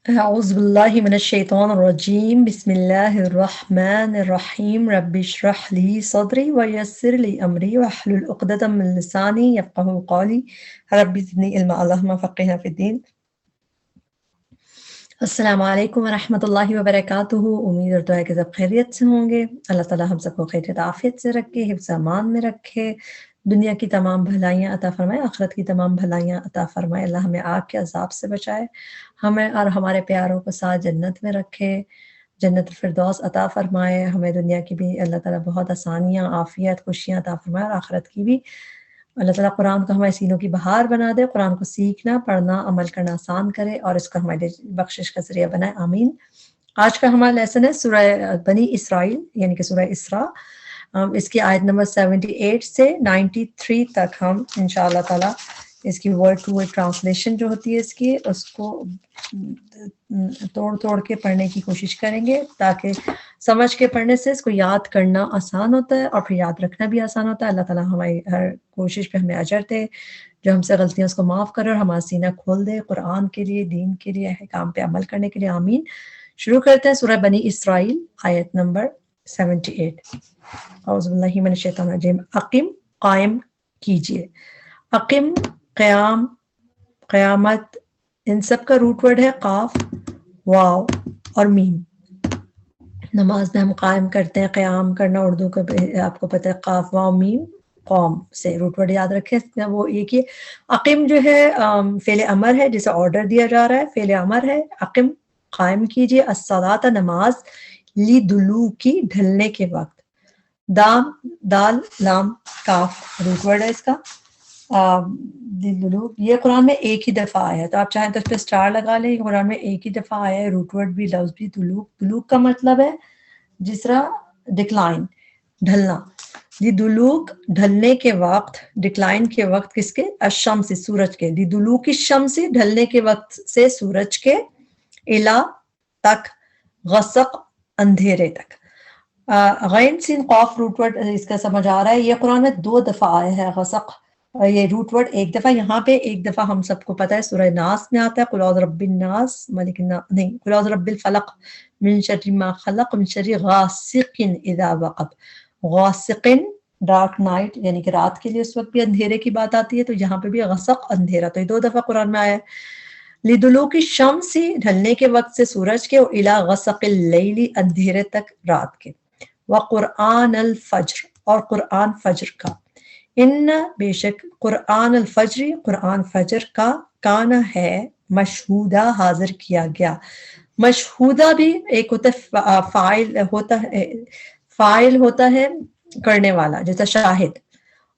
أعوذ بالله من الشيطان الرجيم بسم الله الرحمن الرحيم رب اشرح لي صدري ويسر لي أمري واحلل عقدة من لساني يفقهوا قولي رب زدني علما اللهم فقهنا في الدين. السلام علیکم ورحمۃ اللہ وبرکاتہ. امید اور دعا ہے کہ سب خیریت سے ہوں گے. اللہ تعالیٰ ہم سب کو خیریت عافیت سے رکھے، حفظ امان میں رکھے، دنیا کی تمام بھلائیاں عطا فرمائے، آخرت کی تمام بھلائیاں عطا فرمائے. اللہ ہمیں آگ کے عذاب سے بچائے، ہمیں اور ہمارے پیاروں کو ساتھ جنت میں رکھے، جنت الفردوس عطا فرمائے. ہمیں دنیا کی بھی اللہ تعالیٰ بہت آسانیاں، عافیت، خوشیاں عطا فرمائے، اور آخرت کی بھی. اللہ تعالیٰ قرآن کو ہمارے سینوں کی بہار بنا دے، قرآن کو سیکھنا، پڑھنا، عمل کرنا آسان کرے، اور اس کو ہمارے بخشش کا ذریعہ بنائے. آمین. آج کا ہمارا لیسن ہے سورہ بنی اسرائیل یعنی کہ سورہ اسراء. اس کی آیت نمبر 78 سے 93 تک ہم انشاءاللہ تعالیٰ اس کی ورڈ ٹو ورڈ ٹرانسلیشن جو ہوتی ہے اس کو توڑ کے پڑھنے کی کوشش کریں گے، تاکہ سمجھ کے پڑھنے سے اس کو یاد کرنا آسان ہوتا ہے اور پھر یاد رکھنا بھی آسان ہوتا ہے. اللہ تعالیٰ ہماری ہر کوشش پہ ہمیں اجر دے، جو ہم سے غلطیاں اس کو معاف کرے اور ہمارا سینہ کھول دے قرآن کے لیے، دین کے لیے، احکام پہ عمل کرنے کے لیے. آمین. شروع کرتے ہیں سورہ بنی اسرائیل آیت نمبر 78. اعوذ باللہ من الشیطان الرجیم. اقیم، قائم کیجئے. اقیم، قیام، قیامت، ان سب کا روٹ ورڈ ہے قاف، واو اور میم. نماز میں ہم قائم کرتے ہیں. قیام کرنا اردو کا آپ کو پتہ ہے، قاف واو میم، قوم سے روٹ ورڈ یاد رکھیں. وہ ایک ہی. اقیم جو ہے فعل امر ہے، جسے آرڈر دیا جا رہا ہے، فعل امر ہے. اقیم، قائم کیجئے. الصلاۃ، نماز. لدلوکی، ڈھلنے کے وقت. دام، دال، لام، کاف روٹ ورڈ ہے اس کا. دلوک یہ قرآن میں ایک ہی دفعہ آیا ہے، تو آپ چاہیں تو اس پہ اسٹار لگا لیں. یہ قرآن میں ایک ہی دفعہ آیا ہے، روٹ ورڈ بھی، لفظ بھی. دلوک، دلوک کا مطلب ہے جس طرح ڈکلائن، ڈھلنا. دلوک، ڈھلنے کے وقت، ڈکلائن کے وقت کس کے؟ الشمس، سورج کے. دلوک الشمس، ڈھلنے کے وقت سے سورج کے. الا، تک. غسق، اندھیرے تک. غین سین قاف روٹ ورڈ اس کا سمجھ آ رہا ہے. یہ قرآن میں 2 دفعہ آیا ہے غسق. یہ روٹ ورڈ ایک دفعہ یہاں پہ، ایک دفعہ ہم سب کو پتہ ہے سورہ ناس میں آتا ہے. قل اعوذ برب الناس ملک الناس، نہیں، قل اعوذ برب الفلق من شر ما خلق من شر غاسق اذا وقب. غاسق، ڈارک نائٹ یعنی کہ رات کے لیے اس وقت بھی اندھیرے کی بات آتی ہے، تو یہاں پہ بھی غسق، اندھیرا. تو یہ 2 دفعہ قرآن میں آیا ہے. لدلوک الشمس، ڈھلنے کے وقت سے سورج کے. الی غسق اللیل، اندھیرے تک رات کے. وقرآن الفجر، اور قرآن فجر کا. ان، بے شک، قرآن الفجر، قرآن فجر کا. کانا ہے، مشہودہ، حاضر کیا گیا. مشہودہ بھی ایک ہوتا ہے، فاعل ہوتا ہے کرنے والا، جیسا شاہد.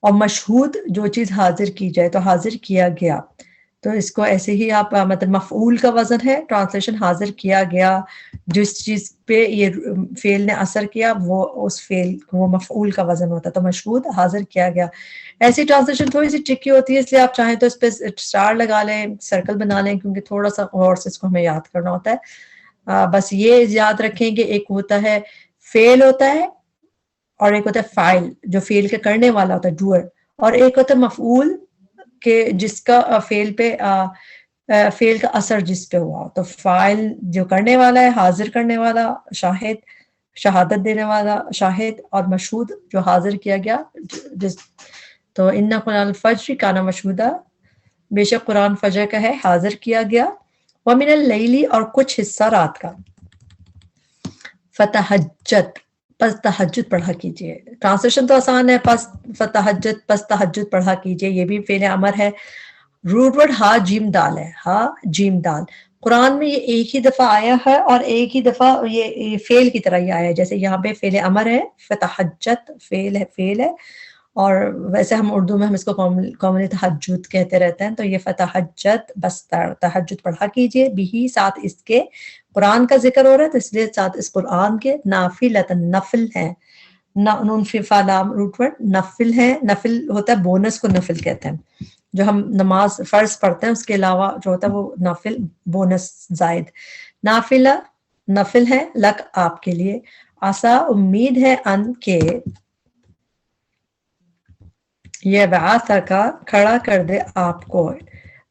اور مشہود جو چیز حاضر کی جائے، تو حاضر کیا گیا. تو اس کو ایسے ہی آپ مطلب مفعول کا وزن ہے ٹرانسلیشن، حاضر کیا گیا. جس چیز پہ یہ فعل نے اثر کیا، وہ اس فعل، وہ مفعول کا وزن ہوتا ہے. تو مشہود، حاضر کیا گیا. ایسی ٹرانسلیشن تھوڑی سی ٹرکی ہوتی ہے، اس لیے آپ چاہیں تو اس پہ اسٹار لگا لیں، سرکل بنا لیں، کیونکہ تھوڑا سا غور سے اس کو ہمیں یاد کرنا ہوتا ہے. بس یہ یاد رکھیں کہ ایک ہوتا ہے فعل ہوتا ہے، اور ایک ہوتا ہے فاعل جو فعل کے کرنے والا ہوتا ہے، ڈوئر. اور ایک ہوتا ہے مفعول کہ جس کا فعل پہ فعل کا اثر جس پہ ہوا. تو فاعل جو کرنے والا ہے، حاضر کرنے والا، شاہد، شہادت دینے والا شاہد. اور مشہود جو حاضر کیا گیا. تو ان قرآن الفجر کانا مشہودہ، بے شک قرآن فجر کا ہے، حاضر کیا گیا. ومن اللیل، اور کچھ حصہ رات کا. فتہجد، پس تہجد پڑھا کیجئے. ٹرانسلیشن تو آسان ہے، پس فتہجد، پس تہجد پڑھا کیجئے. یہ بھی فعل امر ہے. روٹ ورڈ ہا جیم دال ہے، ہا جیم دال. قرآن میں یہ ایک ہی دفعہ آیا ہے، اور ایک ہی دفعہ یہ فعل کی طرح ہی آیا ہے. جیسے یہاں پہ فعل امر ہے، فتہجد فعل ہے. اور ویسے ہم اردو میں ہم اس کو کامنلی تہجد کہتے رہتے ہیں. تو یہ فتہجد، بس تہجد پڑھا کیجئے. بھی، ساتھ اس کے. قرآن کا ذکر ہو رہا ہے تو اس لیے ساتھ اس قرآن کے. نافلۃ، نفل ہے. نون فا لام روٹ ورڈ نفل ہے. نفل ہوتا ہے بونس کو نفل کہتے ہیں. جو ہم نماز فرض پڑھتے ہیں اس کے علاوہ جو ہوتا ہے وہ نافل، بونس، زائد. نافلہ، نفل ہے. لک، آپ کے لیے. عسا، امید ہے. ان کے یہ بعث کا، کھڑا کر دے آپ کو.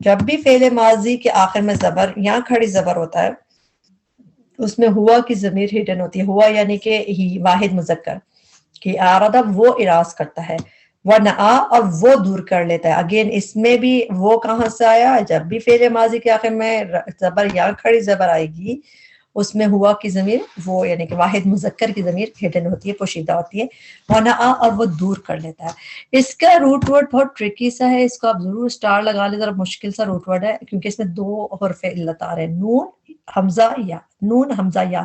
جب بھی فعل ماضی کے آخر میں زبر یا کھڑی زبر ہوتا ہے اس میں ہوا کی ضمیر ہڈن ہوتی ہے. ہوا یعنی کہ ہی واحد مذکر کہ آرادہ وہ اراض کرتا ہے، ونعا اور وہ دور کر لیتا ہے. اگین اس میں بھی وہ کہاں سے آیا؟ جب بھی فعل ماضی کے آخر میں زبر یا کھڑی زبر آئے گی اس میں ہوا کی ضمیر وہ یعنی کہ واحد مذکر کی ضمیر ہڈن ہوتی ہے، پوشیدہ ہوتی ہے. ونعا اور وہ دور کر لیتا ہے. اس کا روٹ ورڈ بہت ٹرکی سا ہے، اس کو آپ ضرور سٹار لگا لیں، ذرا مشکل سا روٹ ورڈ ہے کیونکہ اس میں 2 حرف علت آ رہے ہیں، نون حمزہ یا. نون حمزہ یا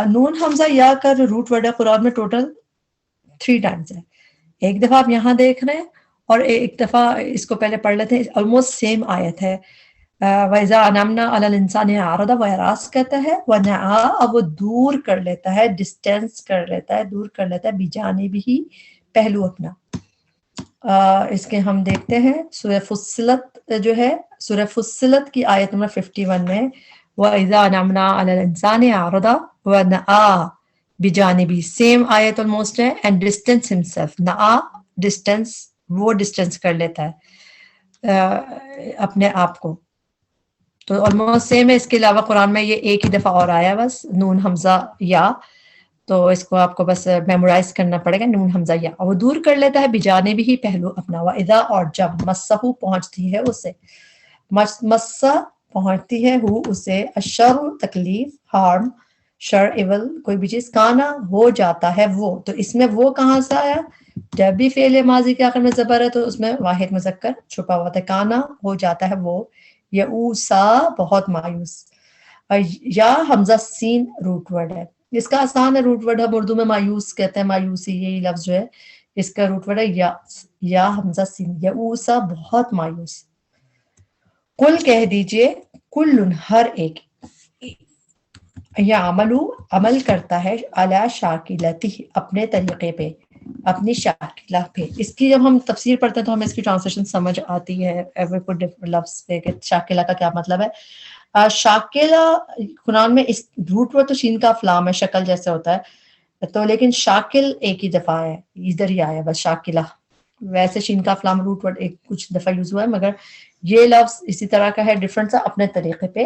نون حمزہ یا کا جو روٹ ورڈ ہے قرآن میں ٹوٹل 3 ٹائمز ہے. ایک دفعہ آپ یہاں دیکھ رہے ہیں اور ایک دفعہ اس کو پہلے پڑھ لیتے ہیں، آلموسٹ سیم آیت ہے. وَإِذَا أَنْعَمْنَا عَلَى الْإِنسَانِ أَعْرَضَ وَإِعْرَاض کہتا ہے، وَنَأَى اب وہ دور کر لیتا ہے، ڈسٹینس کر لیتا ہے، دور کر لیتا ہے، بِجَانِبِهِ پہلو اپنا. اس کے ہم دیکھتے ہیں سورہ فصلت جو ہے، سورہ فصلت کی آیت نمبر 51 میں وَإِذَا أَنْعَمْنَا عَلَى الْإِنسَانِ أَعْرَضَ وَنَأَى بِجَانِبِهِ سیم آیت آلموسٹ ہے. اینڈ ڈسٹینس ہمسیلف، نآ ڈسٹینس وہ ڈسٹینس کر لیتا ہے اپنے آپ کو. تو آلموسٹ سیم ہے. اس کے علاوہ قرآن میں یہ ایک ہی دفعہ اور آیا بس، نون حمزہ یا. تو اس کو آپ کو بس میمورائز کرنا پڑے گا، نون حمزہ یا. وہ دور کر لیتا ہے بجانب ہی پہلو اپنا. وَإِذَا اور جب مسہو پہنچتی ہے اسے، مسہ پہنچتی ہے ہو اسے، الشر تکلیف، ہارم، شر ایول کوئی بھی چیز، کانا ہو جاتا ہے وہ. تو اس میں وہ کہاں سے آیا؟ جب بھی فعل ماضی کے آخر میں زبر ہے تو اس میں واحد مذکر چھپا ہوا تھا. کانا ہو جاتا ہے وہ، یعوسا بہت مایوس. یا حمزہ سین روٹ ورڈ ہے. اس کا آسان ہے روٹ ورڈ، ہم اردو میں مایوس کہتے ہیں، مایوسی یہی لفظ جو ہے اس کا روٹ ورڈ ہے یا حمزہ سین، یعوسا بہت مایوس. قل کہہ دیجئے، کل ہر ایک، عمل کرتا ہے، علی شاکلتہ اپنے طریقے پہ، اپنی شاکلہ پہ. اس کی جب ہم تفسیر پڑھتے ہیں تو ہمیں اس کی ٹرانسلیشن سمجھ آتی ہے ایوری پٹ لفظ پہ کہ شاکلہ کا کیا مطلب ہے. شاکلہ قرآن میں اس روٹ ورڈ تو شین کا فلام ہے، شکل جیسے ہوتا ہے تو، لیکن شاکل ایک ہی دفعہ ہے، ادھر ہی آیا بس شاکلہ. ویسے شین کا فلام روٹ ورڈ ایک کچھ دفعہ یوز ہوا ہے، مگر یہ لفظ اسی طرح کا ہے، ڈفرنٹ سا، اپنے طریقے پہ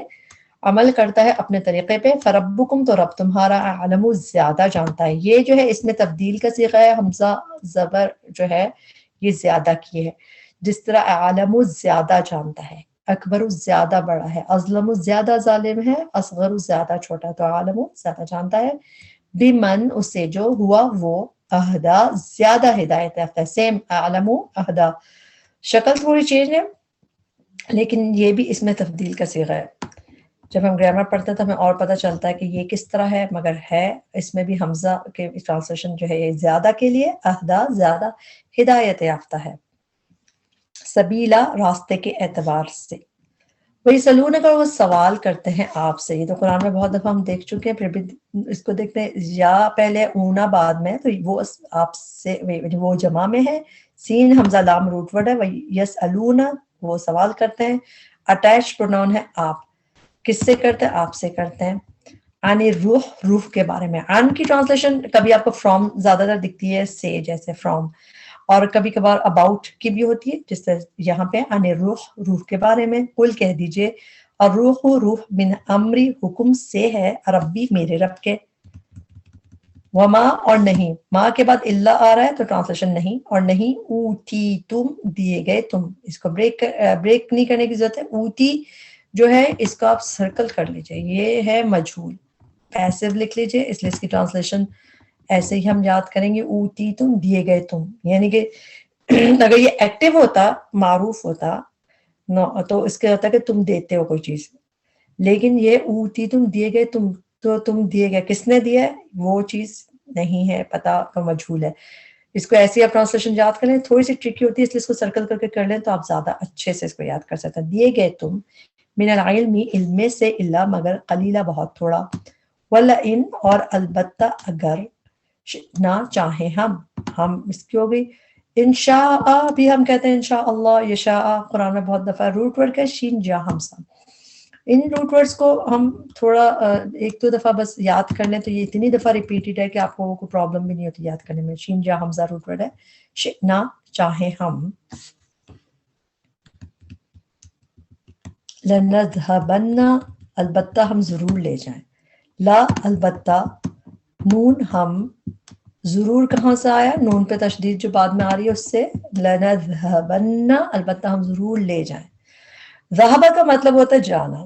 عمل کرتا ہے، اپنے طریقے پہ. فربکم تو رب تمہارا، اعلم زیادہ جانتا ہے. یہ جو ہے اس میں تبدیل کا صیغہ ہے، حمزہ زبر جو ہے یہ زیادہ کی ہے. جس طرح اعلم زیادہ جانتا ہے، اکبر زیادہ بڑا ہے، اظلم زیادہ ظالم ہے، اصغر زیادہ چھوٹا ہے. تو عالم زیادہ جانتا ہے، بمن اسے جو ہوا وہ، اہدا زیادہ ہدایت یافتہ ہے. سیم عالم اہدا، شکل تھوڑی چینج ہے لیکن یہ بھی اس میں تبدیل کا صیغہ ہے. جب ہم گرامر پڑھتے ہیں تو ہمیں اور پتہ چلتا ہے کہ یہ کس طرح ہے، مگر ہے اس میں بھی حمزہ کے ٹرانسلیشن جو ہے یہ زیادہ کے لیے، اہدا زیادہ ہدایت یافتہ ہے. سبیلا راستے کے اعتبار سے. وہی سلون کا وہ سوال کرتے ہیں آپ سے. یہ تو قرآن میں بہت دفعہ ہم دیکھ چکے ہیں، پھر بھی اس کو دیکھتے ہیں. یا پہلے اونا بعد میں، تو وہ آپ سے وہ جمع میں ہے، سین حمزہ لام روٹ ورڈ ہے. وہ یسالون وہ سوال کرتے ہیں، اٹیچ پروناؤن ہے آپ. کس سے کرتے ہیں؟ آپ سے کرتے ہیں. عن روح، روح کے بارے میں. عن کی ٹرانسلیشن کبھی آپ کو فرام زیادہ تر دکھتی ہے، سے جیسے فرام، اور کبھی کبھار اباؤٹ کی بھی ہوتی ہے، جس طرح یہاں پہ عن روح، روح کے بارے میں. قل کہہ دیجئے، اور روح من امری حکم سے ہے، ربی میرے رب کے. وما اور نہیں، ما کے بعد اللہ آ رہا ہے تو ٹرانسلیشن نہیں، اور نہیں اوتی تم دیے گئے تم. اس کو بریک نہیں کرنے کی ضرورت ہے. اوتی جو ہے اس کو آپ سرکل کر لیجئے، یہ ہے مجہول، پیسو لکھ لیجئے، اس لیے اس کی ٹرانسلیشن ایسے ہی ہم یاد کریں گے. اوتی تم دیے گئے تم، یعنی کہ اگر یہ ایکٹیو ہوتا، معروف ہوتا تو اس کا ہوتا ہے کہ تم دیتے ہو کوئی چیز، لیکن یہ اوتی تم دیے گئے تم، تو تم دیے گئے کس نے دیا ہے وہ چیز نہیں ہے پتا، تو مجہول ہے. اس کو ایسی آپ ٹرانسلیشن یاد کر لیں. تھوڑی سی ٹرکی ہوتی ہے اس لیے اس کو سرکل کر کے کر لیں تو آپ زیادہ اچھے سے اس کو یاد کر سکتے ہیں. دیے گئے تم، من العلم علم سے، الا مگر، قلیلہ بہت تھوڑا، ولئن اور البتہ اگر، نہ چاہیں ہم اس کی ہو گئی. انشاء بھی ہم کہتے ہیں انشاءاللہ، یشاء قرآن میں بہت دفعہ. روٹ ورڈ کا شین جا ہمسا. ان روٹ ورڈز کو ہم تھوڑا ایک دو دفعہ بس یاد کر لیں تو یہ اتنی دفعہ ریپیٹڈ ہے کہ آپ کو کوئی پرابلم بھی نہیں ہوتی یاد کرنے میں. شین جا حمزہ روٹ ورڈ ہے. شئنا چاہیں ہم، لنذهبن البتہ ہم ضرور لے جائیں، لا البتہ، نون ہم، ضرور کہاں سے آیا؟ نون پہ تشدید جو بعد میں آ رہی ہے اس سے، لنذهبن البتہ ہم ضرور لے جائیں۔ ذہبہ کا مطلب ہوتا ہے جانا،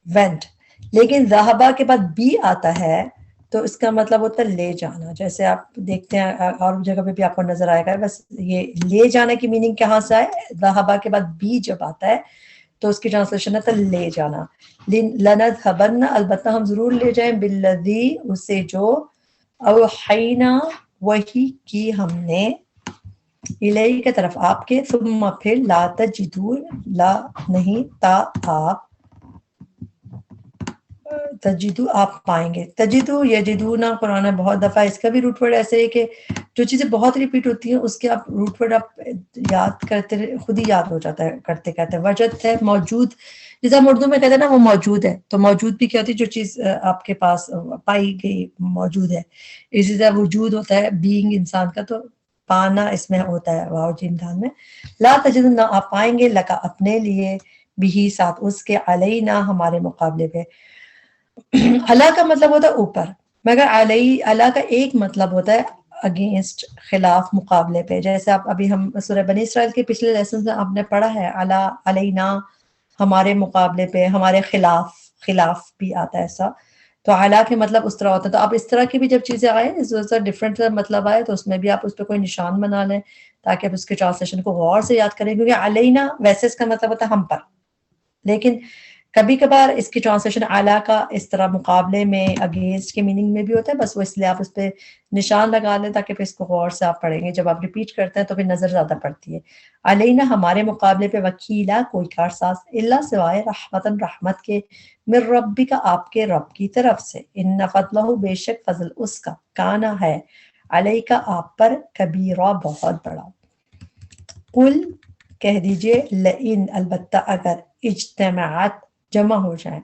وینٹ، لیکن ذہبہ کے بعد بی آتا ہے تو اس کا مطلب ہوتا ہے لے جانا۔ جیسے آپ دیکھتے ہیں اور جگہ پہ بھی آپ کو نظر آئے گا، بس یہ لے جانے کی میننگ کہاں سے آئے؟ ذہبہ کے بعد بی جب آتا ہے تو اس کی ٹرانسلیشن ہے لے جانا۔ لنذهبن البتہ ہم ضرور لے جائیں، بالذی اسے جو، اوحینا وحی کی ہم نے، الیہ کی طرف آپ کے، ثم پھر لا تجدو، لا نہیں، تا آپ، تجدو آپ پائیں گے، تجدو یجدونا قرآن میں بہت دفعہ اس کا بھی روٹ ورڈ ایسے ہے کہ جو چیزیں بہت ریپیٹ ہوتی ہیں اس کے آپ روٹ ورڈ آپ یاد کرتے خود ہی یاد ہو جاتا ہے کرتے کہتے ہیں۔ وجد ہے موجود، جیسے ہم اردو میں کہتے ہیں نا وہ موجود ہے، تو موجود بھی کیا ہوتی ہے؟ جو چیز آپ کے پاس پائی گئی موجود ہے۔ اسی طرح وجود ہوتا ہے بینگ انسان کا، تو پانا اس میں ہوتا ہے واو جیم دال میں۔ لا تجد نہ آپ پائیں گے، لکا اپنے لیے، بھی ساتھ اس کے، علینا ہمارے مقابلے پہ۔ اللہ کا مطلب ہوتا ہے اوپر، مگر علیہ اللہ کا ایک مطلب ہوتا ہے اگینسٹ، خلاف، مقابلے پہ۔ جیسے آپ ابھی ہم سورہ بنی اسرائیل کے پچھلے لیسن میں آپ نے پڑھا ہے علی علینا، ہمارے مقابلے پہ، ہمارے خلاف، خلاف بھی آتا ہے ایسا، تو علی کے مطلب اس طرح ہوتا ہے۔ تو آپ اس طرح کی بھی جب چیزیں آئے ڈفرینٹ مطلب آئے تو اس میں بھی آپ اس پہ کوئی نشان بنا لیں تاکہ آپ اس کے ٹرانسلیشن کو غور سے یاد کریں، کیونکہ علینا ویسے اس کا مطلب ہوتا ہے ہم پر، لیکن کبھی کبھار اس کی ٹرانسلیشن اعلیٰ کا اس طرح مقابلے میں، اگینسٹ کے میننگ میں بھی ہوتا ہے، بس وہ اس لیے آپ اس پہ نشان لگا لیں تاکہ پھر اس کو غور سے آپ پڑھیں گے، جب آپ ریپیٹ کرتے ہیں تو پھر نظر زیادہ پڑتی ہے۔ علینا ہمارے مقابلے پہ، وکیلا کوئی کارساز، الا سوائے، رحمتن رحمت کے، من ربی کا آپ کے رب کی طرف سے، ان فضلہ بے شک فضل اس کا، کانا ہے، علیہ کا آپ پر، کبیرہ بہت بڑا۔ قل کہہ دیجئے، لئن البتہ اگر، اجتماعات جمع ہو جائیں،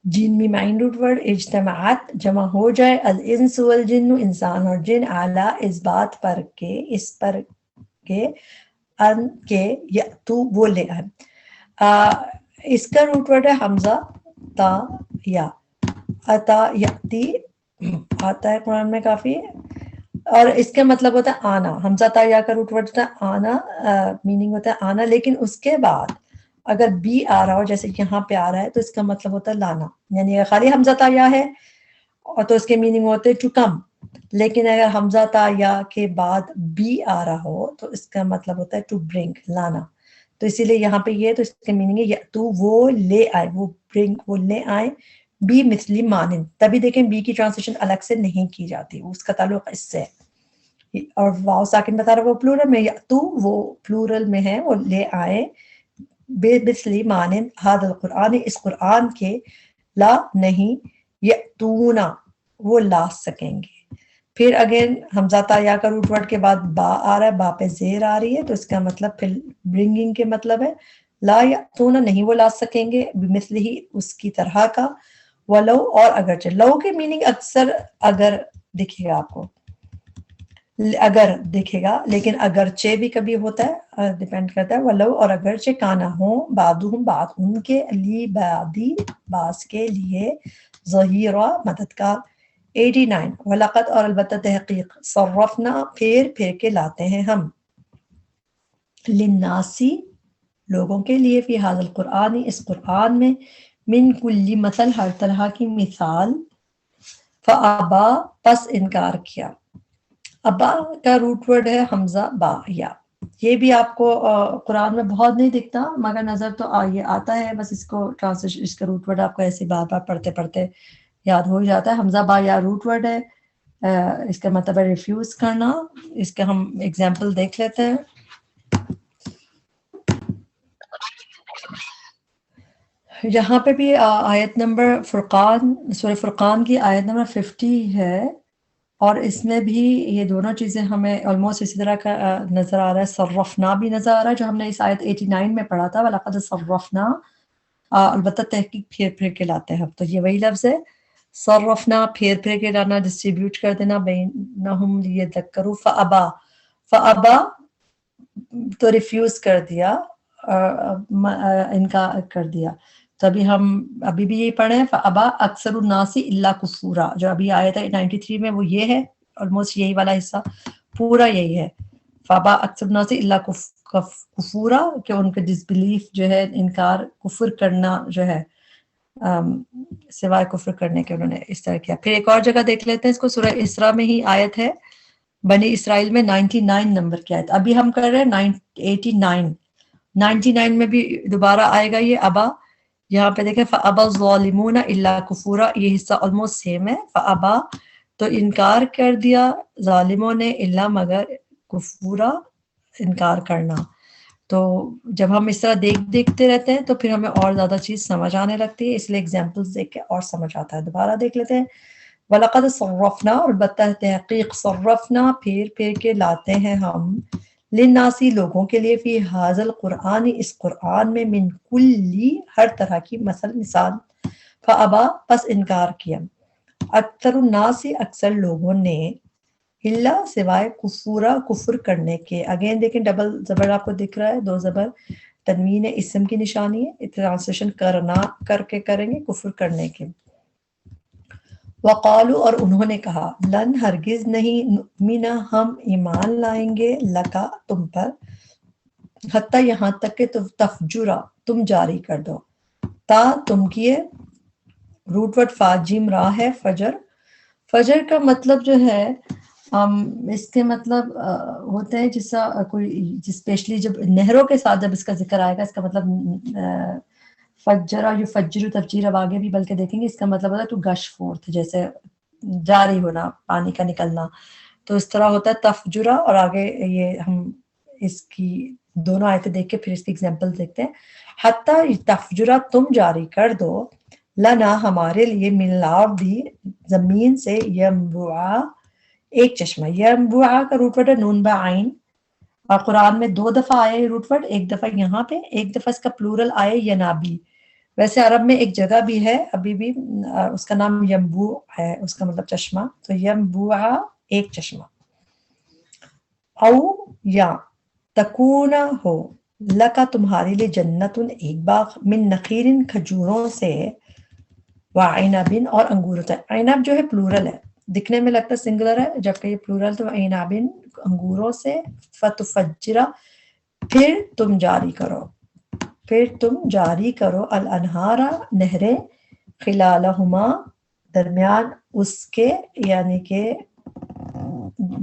جن میں مائن روٹ ورڈ، اجتماعات جمع ہو جائے، الانس والجن انسان اور جن، اعلیٰ اس بات پر کے، اس پر کے، ان کے، یأتو وہ لے آئے۔ اس کا روٹ ورڈ ہے حمزہ تا یا، اتا یأتی آتا ہے قرآن میں کافی، اور اس کا مطلب ہوتا ہے آنا۔ حمزہ تا یا کا روٹ ورڈ ہوتا ہے آنا، میننگ ہوتا ہے آنا، لیکن اس کے بعد اگر بی آ رہا ہو، جیسے یہاں پہ آ رہا ہے، تو اس کا مطلب ہوتا ہے لانا، یعنی اگر خالی حمزہ تا یا ہے اور تو اس کے میننگ ہوتے ٹو کم، لیکن اگر حمزہ تا یا کے بعد بی آ رہا ہو تو اس کا مطلب ہوتا ہے ٹو برنگ، لانا۔ تو اسی لیے یہاں پہ یہ، تو اس کے میننگ ہے تو وہ لے آئے، وہ برنگ، وہ لے آئے، بی مثلی مانند، تبھی دیکھیں بی کی ٹرانسلیشن الگ سے نہیں کی جاتی، اس کا تعلق اس سے ہے، اور واو ساکن بتا رہا وہ پلورل میں، تو وہ پلورل میں ہے، وہ لے آئے، بے مثلی مانند، ہاد القرآن اس قرآن کے، لا نہیں، یأتونا وہ لا سکیں گے۔ پھر اگین حمزہ تا یا کا روٹ ورڈ کے بعد با آ رہا ہے، با پہ زیر آ رہی ہے، تو اس کا مطلب پھر برنگنگ کے مطلب ہے، لا یأتونا نہیں وہ لا سکیں گے، بمثلہ اس کی طرح کا، ولو اور اگرچہ، لو کے میننگ اکثر اگر دکھے گا آپ کو، اگر دیکھے گا، لیکن اگرچہ بھی کبھی ہوتا ہے، ڈیپینڈ کرتا ہے، ولو اور اگرچہ، کانا ہوں، بعضهم بعض ان کے، لی بعدی بعض کے لیے، ظہیرہ مددگار۔ 89 وَلَقَدْ اور البتہ تحقیق، صرفنا پھیر پھیر کے لاتے ہیں ہم، للناسی لوگوں کے لیے، فی ھذا القرآن اس قرآن میں، من کل مثل ہر طرح کی مثال، فابا پس انکار کیا۔ ابا کا روٹ ورڈ ہے حمزہ با یا، یہ بھی آپ کو قرآن میں بہت نہیں دکھتا، مگر نظر تو یہ آتا ہے، بس اس کو ٹرانسلیشن، اس کا روٹ ورڈ آپ کو ایسے بار بار پڑھتے پڑھتے یاد ہو جاتا ہے۔ حمزہ با یا روٹ ورڈ ہے، اس کا مطلب ہے ریفیوز کرنا۔ اس کا ہم ایگزامپل دیکھ لیتے ہیں۔ یہاں پہ بھی آیت نمبر فرقان، سورہ فرقان کی آیت نمبر 50 ہے، اور اس میں بھی یہ دونوں چیزیں ہمیں آلموسٹ اسی طرح کا نظر آ رہا ہے۔ صرفنا بھی نظر آ رہا ہے جو ہم نے اس آیت 89 میں پڑھا تھا، وَلَقَدْ صَرَّفْنَا، البتہ تحقیق پھیر پھیر کے لاتے ہیں، تو یہ وہی لفظ ہے، صرفنا پھیر پھیر کے لانا، ڈسٹریبیوٹ کر دینا، بینہم لیذکروا، فابا تو ریفیوز کر دیا، انکار کر دیا. تو ابھی بھی یہی پڑھے ہیں فابا اکثر الناس الا کفورا، جو ابھی آیت ہے 93 میں وہ یہ ہے، آلموسٹ یہی والا حصہ پورا یہی ہے. فابا اکثر الناس الا کفورا، کہ ان کے ڈس بلیف جو ہے، انکار کفر کرنا جو ہے، سوائے کفر کرنے کے انہوں نے اس طرح کیا. پھر ایک اور جگہ دیکھ لیتے ہیں اس کو، سورہ اسراء میں ہی آیت ہے، بنی اسرائیل میں 99 نمبر کی آیت. ابھی ہم کر رہے ہیں 99 میں بھی دوبارہ آئے گا یہ ابا. یہاں پہ دیکھیں فَأَبَى الظَّالِمُونَ إِلَّا كُفُورًا، یہ حصہ آلموسٹ سیم ہے. فَأَبَى، تو انکار کر دیا ظالموں نے، الا مگر، کفورا، انکار کرنا. تو جب ہم اس طرح دیکھتے رہتے ہیں تو پھر ہمیں اور زیادہ چیز سمجھ آنے لگتی ہے، اس لیے ایگزامپلس دیکھ کے اور سمجھ آتا ہے. دوبارہ دیکھ لیتے ہیں. وَلَقَدْ صَرَّفْنَا، اور البتہ تحقیق صرفنا، پھیر کے لاتے ہیں ہم، للناسی، لوگوں کے لیے، فی ھذا القرآن، اس قرآن میں، من کلی، ہر طرح کی مثال. فابا، پس انکار کیا، اکثر الناس، اکثر لوگوں نے، الا، سوائے، کفورا، کفر کرنے کے. اگین دیکھیں ڈبل زبر آپ کو دکھ رہا ہے، 2 زبر، تنوین اسم کی نشانی ہے. ٹرانسلیشن کرنا کر کے کریں گے، کفر کرنے کے. وقالو، اور انہوں نے کہا، لن، ہرگز نہیں، نؤمن، ہم ایمان لائیں گے، لکا، تم پر، حتیٰ، یہاں تک کہ تفجرا، تم جاری کر دو. تا، تم کیے، روٹ ورڈ فا جیم را ہے، فجر. فجر کا مطلب جو ہے، اس کے مطلب ہوتے ہیں جس کوئی، اسپیشلی جب نہروں کے ساتھ جب اس کا ذکر آئے گا، اس کا مطلب فجرا یفجر تفجیر، اب آگے بھی بلکہ دیکھیں گے، اس کا مطلب ہوتا ہے ٹو گش فورتھ، جیسے جاری ہونا، پانی کا نکلنا. تو اس طرح ہوتا ہے تفجرا. اور آگے یہ ہم اس کی دونوں آیتیں دیکھ کے پھر اس کی ایگزامپل دیکھتے ہیں. حتیٰ تفجرا، تم جاری کر دو، لنا، ہمارے لیے، من الارض، زمین سے، ینبوعا، ایک چشمہ. ینبوعا کا روٹ ورڈ ہے نون با عین، اور قرآن میں 2 دفعہ آیا یہ روٹ ورڈ، ایک دفعہ یہاں پہ، ایک دفعہ اس کا پلورل آئے ینابی. ویسے عرب میں ایک جگہ بھی ہے ابھی بھی، اس کا نام ینبوع ہے، اس کا مطلب چشمہ. تو ینبوعا، ایک چشمہ. او، یا، تکون، ہو، لکا، تمہارے لیے، جنتن، ایک باغ، من نخیل، کھجوروں سے، وعنب، اور انگوروں سے. عنب جو ہے پلورل ہے، دکھنے میں لگتا ہے سنگولر ہے، جبکہ یہ پلورل. تو عنب، انگوروں سے، فتفجرا، پھر تم جاری کرو، الانہارا، نہریں، خلالہما، درمیان اس کے، یعنی کہ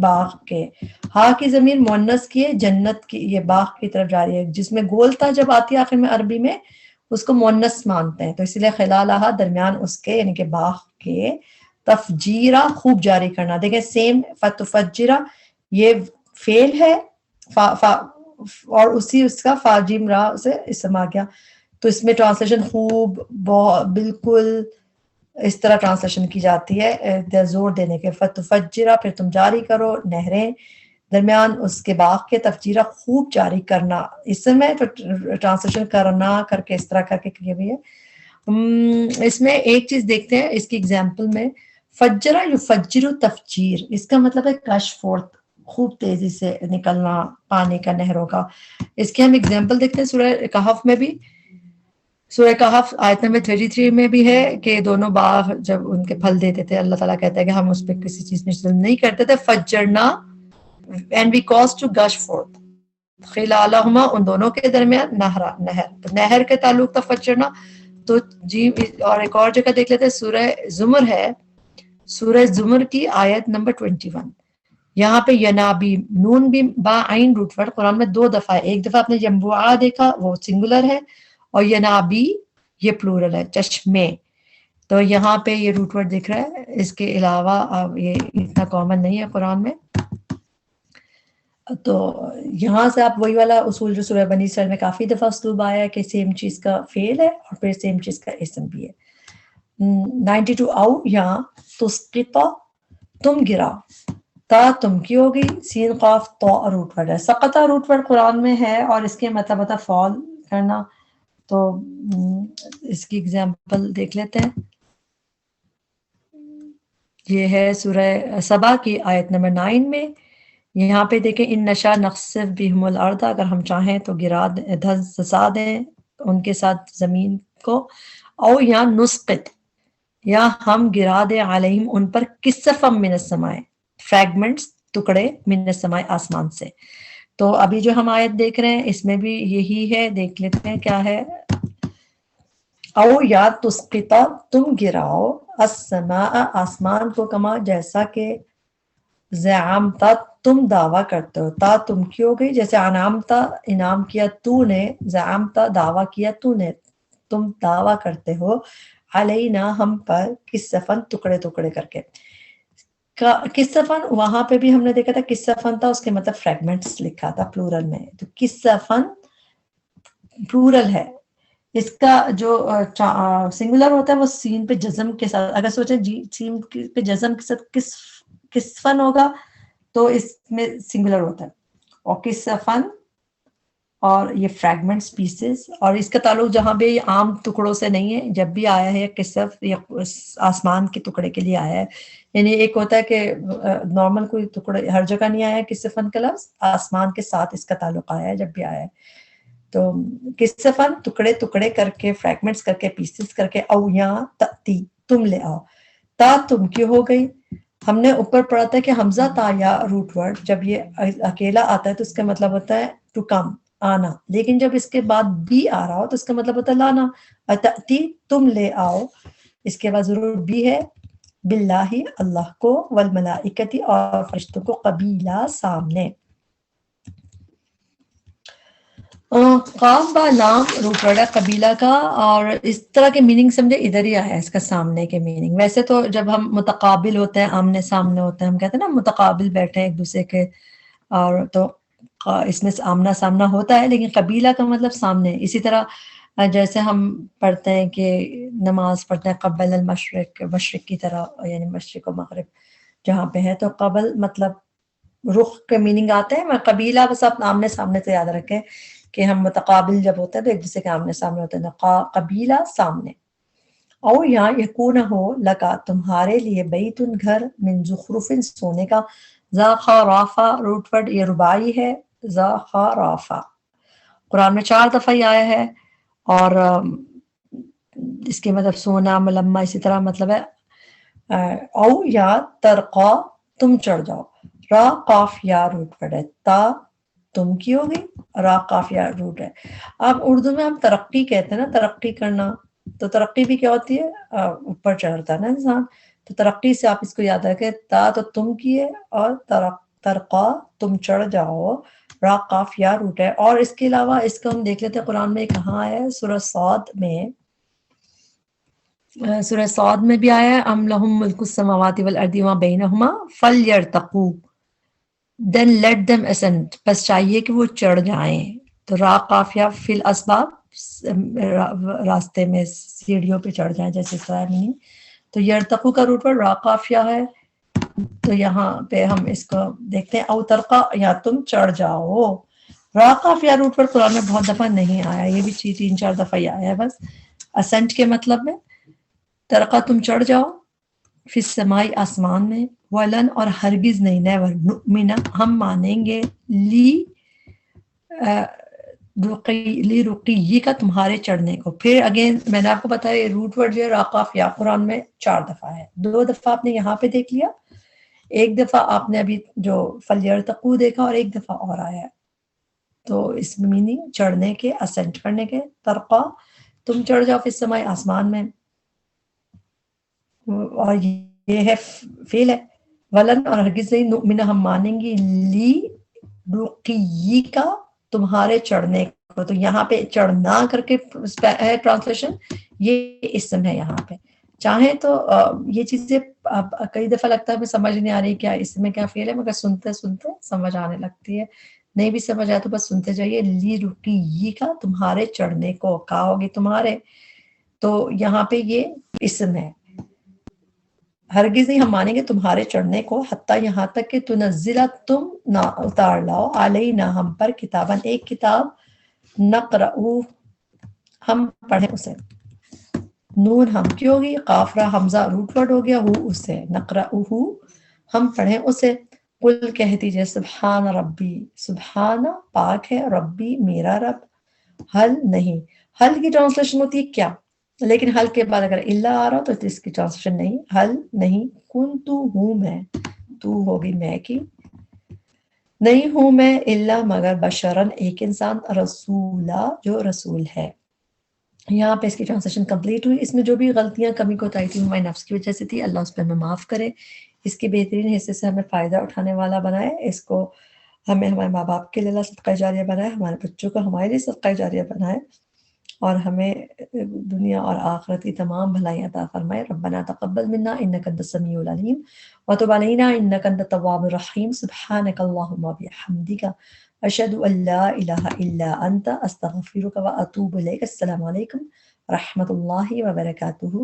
باغ کے. ہاں کی ضمیر مؤنث کی ہے، جنت کی، یہ باغ کی طرف جاری ہے، جس میں گولتا جب آتی ہے آخر میں عربی میں، اس کو مؤنث مانتے ہیں، تو اس لیے خلالہا، درمیان اس کے، یعنی کہ باغ کے، تفجیرا، خوب جاری کرنا. دیکھیں سیم، فتفجرا، یہ فعل ہے، اور اسی اس کا فاجیم را سے اسم آ گیا. تو اس میں ٹرانسلیشن خوب، بالکل اس طرح ٹرانسلیشن کی جاتی ہے زور دینے کے. فتفجرا، پھر تم جاری کرو، نہریں، درمیان اس کے باغ کے، تفجیرا، خوب جاری کرنا. اس میں تو ٹرانسلیشن کرنا کر کے اس طرح کر کے کی ہوئی ہے. اس میں ایک چیز دیکھتے ہیں اس کی ایگزامپل میں، فجرا یفجر تفجیر، اس کا مطلب ہے کش فورتھ، خوب تیزی سے نکلنا پانی کا، نہروں کا. اس کی ہم ایگزامپل دیکھتے ہیں سورہ کہف میں بھی. سورہ کہف آیت نمبر 33 میں بھی ہے کہ دونوں باغ جب ان کے پھل دیتے تھے، اللہ تعالیٰ کہتا ہے کہ ہم اس پہ کسی چیز میں ظلم نہیں کرتے تھے. فجرنا and we caused to gush forth خلالہما، ان دونوں کے درمیان، نہر. تو نہر کے تعلق تھا فجرنا. تو جی، اور ایک اور جگہ دیکھ لیتے ہیں، سورہ زمر ہے، سورہ زمر کی آیت نمبر 21. یہاں پہ ینابی، نون بھی با عین روٹ ورڈ قرآن میں 2 دفعہ ہے. ایک دفعہ آپ نے ینبوعا دیکھا، وہ سنگولر ہے، اور ینابی یہ پلورل ہے، چشمے. تو یہاں پہ یہ روٹ ورڈ دکھ رہا ہے. اس کے علاوہ یہ اتنا کامن نہیں ہے قرآن میں. تو یہاں سے آپ وہی والا اصول جو سورہ بنی اسرائیل میں کافی دفعہ اسلوب آیا ہے کہ سیم چیز کا فعل ہے اور پھر سیم چیز کا اسم بھی ہے. 92 او، یہاں، تسقط، تم گرا، تا، تم کی ہو گئی، سین قاف تو روٹ ورڈ ہے. سقطہ روٹ ورڈ قرآن میں ہے اور اس کے مطلب ہوتا فال کرنا. تو اس کی ایگزامپل دیکھ لیتے ہیں. یہ ہے سورہ سبا کی آیت نمبر 9 میں. یہاں پہ دیکھیں ان نشا نخسف بہم الارض، اگر ہم چاہیں تو دھسا دیں ان کے ساتھ زمین کو، او یا نسقط، یا ہم گرا دیں علیہم ان پر کسفم من السماء، فریگمنٹس ٹکڑے من السماء آسمان سے. تو ابھی جو ہم آیت دیکھ رہے ہیں اس میں بھی یہی ہے، دیکھ لیتے ہیں کیا ہے. او یا تسقطا، تم گراؤ السماء آسمان کو، کما جیسا کہ زعمتا تم دعویٰ کرتے ہو، تا تم کی ہو گئی، جیسے انعامتا انعام کیا تو نے، زعمتا دعویٰ کیا تو نے، تم دعویٰ کرتے ہو، علینا ہم پر، کسفن ٹکڑے ٹکڑے کر کے. کسفن وہاں پہ بھی ہم نے دیکھا تھا کسفن تھا، اس کے مطلب فریگمنٹس لکھا تھا پلورل میں، تو کسفن پلورل ہے. اس کا جو سنگولر ہوتا ہے وہ سین پہ جزم کے ساتھ، اگر سوچیں سین پہ جزم کے ساتھ کسفن ہوگا تو اس میں سنگولر ہوتا ہے، اور کسفن اور یہ فریگمنٹس پیسز، اور اس کا تعلق جہاں بھی عام ٹکڑوں سے نہیں ہے، جب بھی آیا ہے کسف یا آسمان کے ٹکڑے کے لیے آیا ہے. یعنی ایک ہوتا ہے کہ نارمل کوئی ٹکڑے ہر جگہ نہیں آیا ہے کسفن کا لفظ، آسمان کے ساتھ اس کا تعلق آیا ہے جب بھی آیا ہے. تو کسفن ٹکڑے ٹکڑے کر کے، فریگمنٹس کر کے، پیسز کر کے، او یا تأتی تم لے آؤ، تا تم کی ہو گئی. ہم نے اوپر پڑھا تھا کہ حمزہ تا یا روٹ ورڈ جب یہ اکیلا آتا ہے تو اس کا مطلب ہوتا ہے ٹو کم، آنا، لیکن جب اس کے بعد بھی آ رہا ہو تو اس کا مطلب ہوتا ہے لانا. تأتی تم لے آؤ، اس کے بعد ضرور بھی ہے، باللہ اللہ کو، والملائکتی اور فرشتوں کو، قبیلہ سامنے. قاف با لام روٹ ورڈ ہے قبیلہ کا، اور اس طرح کے میننگ سمجھے ادھر ہی آیا ہے اس کا سامنے کے میننگ. ویسے تو جب ہم متقابل ہوتے ہیں، آمنے سامنے ہوتے ہیں، ہم کہتے ہیں نا متقابل بیٹھے ہیں ایک دوسرے کے، اور تو اس میں آمنا سامنا ہوتا ہے، لیکن قبیلہ کا مطلب سامنے. اسی طرح جیسے ہم پڑھتے ہیں کہ نماز پڑھتے ہیں قبل المشرق، مشرق کی طرح، یعنی مشرق و مغرب جہاں پہ ہے، تو قبل مطلب رخ کے میننگ آتے ہیں. قبیلہ بس آپ آمنے سامنے تو یاد رکھیں کہ ہم متقابل جب ہوتے ہیں تو ایک دوسرے کے آمنے سامنے ہوتے ہیں، قبیلہ سامنے. او یا یکون ہو لگا تمہارے لیے، بیتن گھر، من زخرف سونے کا، زخرافا روٹ ورڈ یہ رباعی ہے، زخرافا قرآن میں 4 دفعہ ہی آیا ہے، اور اس کے مطلب سونا، ملمہ، اسی طرح مطلب ہے. او یا ترقا تم چڑھ جاؤ، را قاف یا روٹ ورڈ ہے، تا تم کی ہوگی، را قاف یا روٹ ہے. اب اردو میں ہم ترقی کہتے ہیں نا، ترقی کرنا، تو ترقی بھی کیا ہوتی ہے، اوپر چڑھتا ہے نا انسان. تو ترقی سے آپ اس کو یاد رکھیں، تا تو تم کی ہے، اور ترقا تم چڑھ جاؤ، را قاف یا روٹ ہے. اور اس کے علاوہ اس کو ہم دیکھ لیتے ہیں قرآن میں کہاں ہے، سورہ صاد میں، سورہ صاد میں بھی آیا ہے، ام لہم ملک السماوات والارض وما بینہما فلیرتقوا، then let them ascend، بس چاہیے کہ وہ چڑھ جائیں. تو را قافیہ فی الاسباب، راستے میں سیڑھیوں پہ چڑھ جائیں، جیسے اس طرح میننگ. تو یرتقو کا روٹ پر را قافیہ ہے، تو یہاں پہ ہم اس کو دیکھتے ہیں، او ترقا یا تم چڑھ جاؤ. را قافیہ روٹ پر قرآن میں بہت دفعہ نہیں آیا، یہ بھی 3-4 دفعہ ہی آیا ہے بس اسنٹ کے مطلب میں. ترقا تم چڑھ جاؤ، فی السماء آسمان میں، ولن اور ہرگز نہیں، نیور، نؤمن ہم مانیں گے، لی رقی کا تمہارے چڑھنے کو. پھر اگین میں نے آپ کو بتایا روٹ ورڈ جو ہے راقاف یا قرآن میں 4 دفعہ ہے، 2 دفعہ آپ نے یہاں پہ دیکھ لیا، ایک دفعہ آپ نے ابھی جو فلیرتقو دیکھا، اور ایک دفعہ اور آیا ہے. تو اس میں میننگ چڑھنے کے، اسینٹ کرنے کے. ترقا تم چڑھ جاؤ، فی السماء آسمان میں، اور یہ ہے فعل ہے. ولن اور ہرگز نہیں، نؤمن ہم مانیں گے، لی رقی کا تمہارے چڑھنے کو. تو یہاں پہ چڑھنا کر کے ہے ٹرانسلیشن، یہ اسم ہے یہاں پہ. چاہیں تو یہ چیزیں کئی دفعہ لگتا ہے ہمیں سمجھ نہیں آ رہی کیا اس میں کیا فعل ہے، مگر سنتے سنتے سمجھ آنے لگتی ہے. نہیں بھی سمجھ آیا تو بس سنتے جائیے. لی رقی کا تمہارے چڑھنے کو، کہا ہوگی تمہارے، تو یہاں پہ یہ اسم ہے. ہرگز نہیں ہم مانیں گے تمہارے چڑھنے کو، حتیٰ یہاں تک کہ تنزلہ تم نہ اتار لاؤ، علینا ہم پر، کتاباً ایک کتاب، نقرؤ ہم پڑھیں اسے. نون ہم کی ہوگی، قاف را حمزہ روٹ ورڈ ہو گیا، ہو اسے، نقرؤہ ہم پڑھیں اسے. قل کہہ دیجئے سبحان ربی، سبحانہ پاک ہے، ربی میرا رب، حل نہیں، حل کی ٹرانسلیشن ہوتی ہے کیا، لیکن حل کے بعد اگر اللہ آ رہا تو اس کی ٹرانسلیشن نہیں، حل نہیں، کنتو ہوں میں، تو ہوگی میں کی، نہیں ہوں میں الا مگر بشرن ایک انسان، رسولہ جو رسول ہے۔ یہاں پہ اس کی ٹرانسلیشن کمپلیٹ ہوئی۔ اس میں جو بھی غلطیاں کمی کوتاہی تھی ہمارے نفس کی وجہ سے تھی، اللہ اس پہ ہمیں معاف کرے، اس کے بہترین حصے سے ہمیں فائدہ اٹھانے والا بنائے، اس کو ہمیں ہمارے ماں باپ کے لیے اللہ صدقہ جاریہ بنائے، ہمارے بچوں کو ہمارے لیے صدقہ جاریہ بنائے، اور ہمیں دنیا اور آخرت کی تمام بھلائیاں عطا فرمائے۔ ربنا تقبل منا انک انت السمیع العلیم وتب علینا انک انت التواب الرحیم، سبحانک اللہم وبحمدک، اشہد ان لا الہ الا انت، استغفرک واتوب الیک۔ السلام علیکم رحمۃ اللہ وبرکاتہ۔